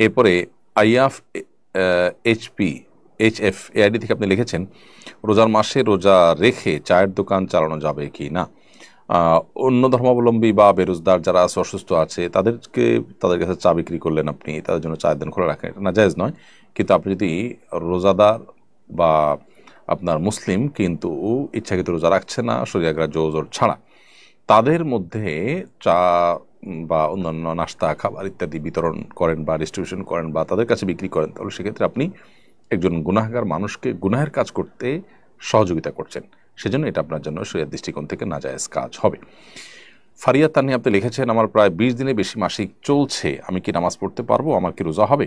এরপরে if HF AID থেকে আপনি লিখেছেন রোজার মাসে রোজা রেখে চায়ের দোকান চালানো যাবে কি না। অন্য ধর্মাবলম্বী বা বেরোজগার যারা আছে, অসুস্থ আছে, তাদের কাছে চা বিক্রি করলেন, আপনি তাদের জন্য চায়ের দোকান খোলা রাখেন, এটা নাজায়েজ নয়। কিন্তু আপনি যদি রোজাদার বা আপনার মুসলিম কিন্তু ইচ্ছাকৃত রোজা রাখছে না শরীয়গ্রাহ্য ওজর ছাড়া, তাদের মধ্যে চা বা অন্যান্য নাস্তা খাবার ইত্যাদি বিতরণ করেন বা ডিস্ট্রিবিউশন করেন বা তাদের কাছে বিক্রি করেন, তাহলে সেক্ষেত্রে আপনি একজন গুনাহগার মানুষকে গুনাহের কাজ করতে সহযোগিতা করছেন। সেজন্য এটা আপনার জন্য শরীয়ত দৃষ্টিকোণ থেকে নাজায়েজ কাজ হবে। ফারিয়া তানি আপনি লিখেছেন আমার প্রায় 20 দিনের বেশি মাসিক চলছে, আমি কি নামাজ পড়তে পারবো, আমার কি রোজা হবে?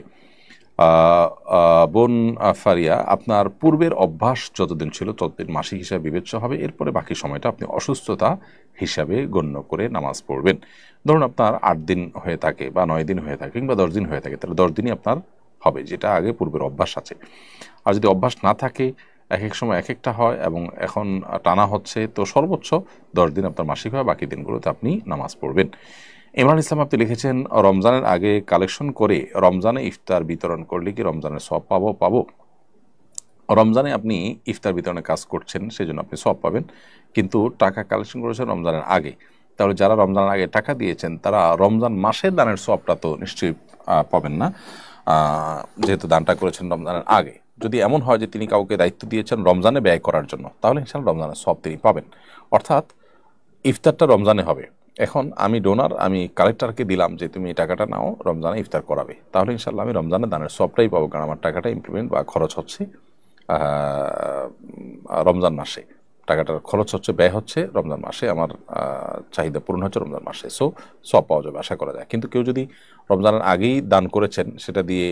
বোন ফারিয়া, আপনার পূর্বের অভ্যাস যতদিন ছিল ততদিন মাসিক হিসাবে বিবেচ্য হবে, এরপরে বাকি সময়টা আপনি অসুস্থতা হিসাবে গণ্য করে নামাজ পড়বেন। ধরুন আপনার 8 দিন হয়ে থাকে বা 9 দিন হয়ে থাকে কিংবা 10 দিন হয়ে থাকে, তাহলে 10 দিনই আপনার হবে, যেটা আগে পূর্বের অভ্যাস আছে। আর যদি অভ্যাস না থাকে, এক এক সময় এক একটা হয় এবং এখন টানা হচ্ছে, তো সর্বোচ্চ 10 দিন আপনার মাসিক হয়, বাকি দিনগুলোতে আপনি নামাজ পড়বেন। ইমরান ইসলাম আপনি লিখেছেন রমজানের আগে কালেকশন করে রমজানে ইফতার বিতরণ করলে কি রমজানের সওয়াব পাবো? রমজানে আপনি ইফতার বিতরণের কাজ করছেন, সেজন্য আপনি সওয়াব পাবেন, কিন্তু টাকা কালেকশন করেছেন রমজানের আগে, তাহলে যারা রমজানের আগে টাকা দিয়েছেন তারা রমজান মাসের দানের সওয়াবটা তো নিশ্চয়ই পাবেন না, যেহেতু দানটা করেছেন রমজানের আগে। যদি এমন হয় যে তিনি কাউকে দায়িত্ব দিয়েছেন রমজানে ব্যয় করার জন্য, তাহলে ইনশাআল্লাহ রমজানের সওয়াব তিনি পাবেন। অর্থাৎ ইফতারটা রমজানে হবে, এখন আমি ডোনার, আমি কালেক্টরকে দিলাম যে তুমি এই টাকাটা নাও, রমজানে ইফতার করাবে, তাহলে ইনশাআল্লাহ আমি রমজানে দানের সবটাই পাবো, কারণ আমার টাকাটা ইমপ্লিমেন্ট বা খরচ হচ্ছে রমজান মাসে, টাকাটার খরচ হচ্ছে, ব্যয় হচ্ছে রমজান মাসে, আমার চাহিদা পূরণ হচ্ছে রমজান মাসে, সব পাওয়া যাবে আশা করা যায়। কিন্তু কেউ যদি রমজানের আগেই দান করেছেন, সেটা দিয়ে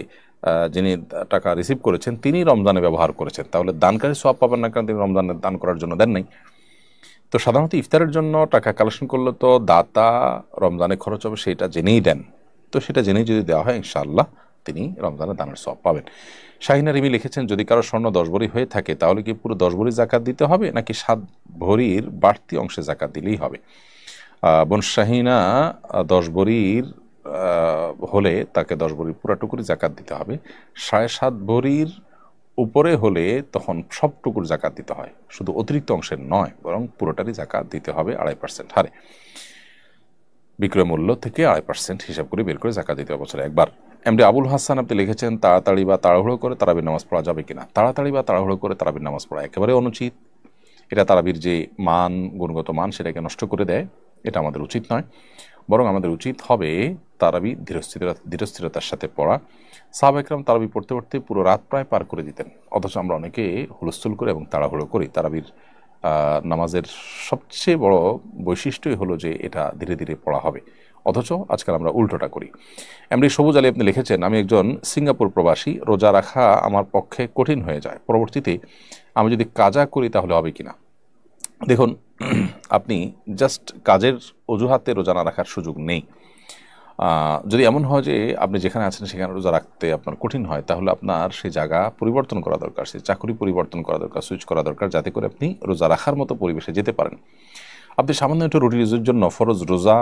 যিনি টাকা রিসিভ করেছেন তিনি রমজানে ব্যবহার করেছেন, তাহলে দানকারী সব পাবেন না, কারণ তিনি রমজানে দান করার জন্য দেন নাই। তো সাধারণত ইফতারের জন্য টাকা কালেকশন করলে তো দাতা রমজানে খরচ হবে সেটা জেনেই দেন, তো সেটা জেনেই যদি দেওয়া হয় ইনশাআল্লাহ তিনি রমজানে দানের সওয়াব পাবেন। শাহিনা রিমি লিখেছেন যদি কারো স্বর্ণ 10 ভরি হয়ে থাকে তাহলে কি পুরো 10 ভরি জাকাত দিতে হবে নাকি 7 ভরির বাড়তি অংশে জাকাত দিলেই হবে? বোন শাহিনা, 10 ভরির হলে তাকে 10 ভরির পুরাটুকুরি জাকাত দিতে হবে, 7.5 ভরির উপরে হলে তখন সবটুকুর জাকাত দিতে হয়, শুধু অতিরিক্ত অংশের নয়, বরং পুরোটারই জাকাত দিতে হবে 2.5% হারে, বিক্রয় মূল্য থেকে 2.5% হিসাব করে বের করে জাকাত দিতে হবে বছরে একবার। এমডি আবুল হাসান আপনি লিখেছেন তাড়াতাড়ি বা তাড়াহুড়ো করে তারাবির নামাজ পড়া যাবে কিনা। তাড়াতাড়ি বা তাড়াহুড়ো করে তারাবির নামাজ পড়া একেবারে অনুচিত, এটা তারাবির যে মান, গুণগত মান, সেটাকে নষ্ট করে দেয়, এটা আমাদের উচিত নয়। বরং আমাদের উচিত হবে তারাবি ধীরস্থিরতার সাথে পড়া। সাহাবা একরাম তারাবি পড়তে পড়তে পুরো রাত প্রায় পার করে দিতেন, অথচ আমরা অনেকে হুলস্থুল করে এবং তাড়াহুড়ো করি। তারাবির নামাজের সবচেয়ে বড় বৈশিষ্ট্যই হলো যে এটা ধীরে ধীরে পড়া হবে, অথচ আজকাল আমরা উল্টোটা করি। এমনি সবুজ আলী আপনি লিখেছেন আমি একজন সিঙ্গাপুর প্রবাসী, রোজা রাখা আমার পক্ষে কঠিন হয়ে যায়, পরবর্তীতে আমি যদি কাজা করি তাহলে হবে কিনা। দেখুন, আপনি জাস্ট কাজের অজুহাতে রোজা না রাখার সুযোগ নেই। যদি এমন হয় যে আপনি যেখানে আছেন সেখানে রোজা রাখতে আপনার কঠিন হয়, তাহলে আপনার সেই জায়গা পরিবর্তন করা দরকার, সেই চাকরি পরিবর্তন করা দরকার, সুইচ করা দরকার, যাতে করে আপনি রোজা রাখার মতো পরিবেশে যেতে পারেন। আপনি সামান্য একটু রুটি রুজির জন্য ফরজ রোজা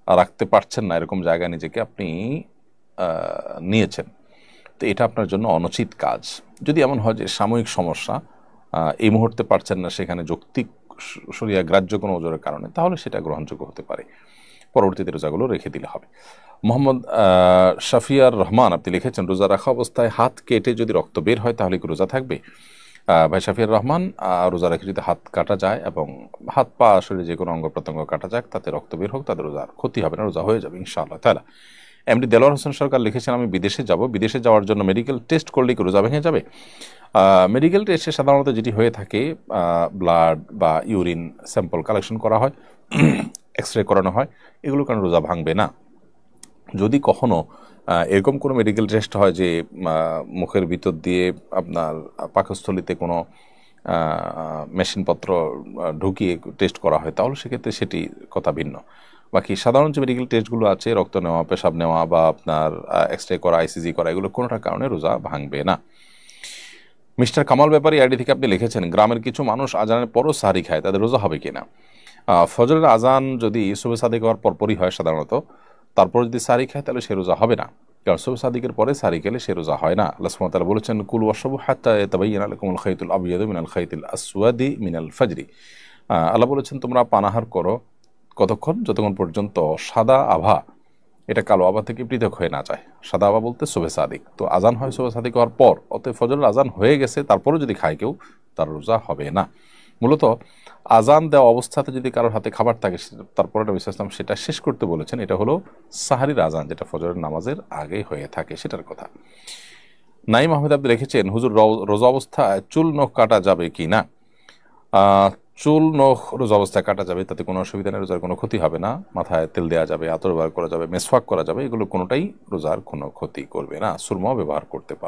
রাখতে পারছেন না, এরকম জায়গায় নিজেকে আপনি নিয়েছেন, তো এটা আপনার জন্য অনুচিত কাজ। যদি এমন হয় যে সাময়িক সমস্যা, এই মুহূর্তে পারছেন না, সেখানে যৌক্তিক শরিয়া গ্রাহ্য কোনো ওজোরের কারণে, তাহলে সেটা গ্রহণযোগ্য হতে পারে, পরবর্তীতে রোজাগুলো রেখে দিলে হবে। মোহাম্মদ শাফিয়ার রহমান আপনি লিখেছেন রোজা রাখা অবস্থায় হাত কেটে যদি রক্ত বের হয় তাহলে কি রোজা থাকবে? ভাই শাফিয়ার রহমান, রোজা রেখে যদি হাত কাটা যায় এবং হাত পা শরীরে যে কোনো অঙ্গ প্রত্যঙ্গ কাটা যাক, তাতে রক্ত বের হোক, তাদের রোজার ক্ষতি হবে না, রোজা হয়ে যাবে ইনশাআল্লাহ তাআলা। এমডি দেলোয়ার হোসেন সরকার লিখেছেন আমি বিদেশে যাব, বিদেশে যাওয়ার জন্য মেডিকেল টেস্ট করলে কি রোজা ভেঙে যাবে? মেডিকেল টেস্টে সাধারণত যেটি হয়ে থাকে, ব্লাড বা ইউরিন স্যাম্পল কালেকশন করা হয়, এক্স রে করানো হয়, এগুলো কারণে রোজা ভাঙবে না। যদি কখনো এরকম কোনো মেডিকেল টেস্ট হয় যে মুখের ভিতর দিয়ে আপনার পাকস্থলিতে কোনো মেশিনপত্র ঢুকিয়ে টেস্ট করা হয়, তাহলে সেক্ষেত্রে সেটি কথা ভিন্ন। বাকি সাধারণ যে মেডিকেল টেস্টগুলো আছে, রক্ত নেওয়া, পেশাব নেওয়া বা আপনার এক্স রে করা, আইসিজি করা, এগুলো কোনোটার কারণে রোজা ভাঙবে না। মিস্টার কামাল ব্যাপারী আইডি থেকে আপনি লিখেছেন গ্রামের কিছু মানুষ আজানের পরও সাহারি খায়, তাদের রোজা হবে কিনা? ফজরের আজান যদি সুবহ সাদিক হওয়ার পরপরই হয় সাধারণত, তারপর যদি সাহারি খায় তাহলে সে রোজা হবে না। কারণ সুবহ সাদিকের পরে সারি খেলে সে রোজা হয় না। আল্লাহ সুবহানাহু ওয়া তাআলা বলেছেন, কুলু ওয়াশরাবু হাত্তা ইয়াতাবাyyানা লাকুমুল খাইতুল আবয়াদু মিনাল খাইতিল আসওয়াদি মিনাল ফাজরি। আল্লাহ বলেছেন, তোমরা পানাহার করো কতক্ষণ? যতক্ষণ পর্যন্ত সাদা আভা এটা কালো আভা থেকে পৃথক হয়ে না যায়। সাদা আভা বলতে সুবহে সাদিক। তো আজান হয় সুবহে সাদিক হওয়ার পর, অতএব ফজরের আজান হয়ে গেছে তারপরেও যদি খায় কেউ, তার রোজা হবে না। মূলত আজান দেওয়া অবস্থাতে যদি কারোর হাতে খাবার থাকে, তারপরে নবী সাল্লাল্লাহু আলাইহি ওয়াসাল্লাম সেটা শেষ করতে বলেছেন। এটা হলো সাহারির আজান, যেটা ফজরের নামাজের আগে হয়ে থাকে, সেটার কথা। নাইম আহমেদ আব্দুল লিখেছেন, হুজুর রোজা অবস্থায় চুল নখ কাটা যাবে কি না? চুল নখ রোজা অবস্থায় কাটা যাবে, তাতে কোনো অসুবিধা নেই, রোজার কোনো ক্ষতি হবে না। মাথায় তেল দেওয়া যাবে, আতর ব্যবহার করা যাবে, মেসওয়াক করা যাবে, এগুলো কোনোটাই রোজার কোনো ক্ষতি করবে না। সুরমাও ব্যবহার করতে পারে।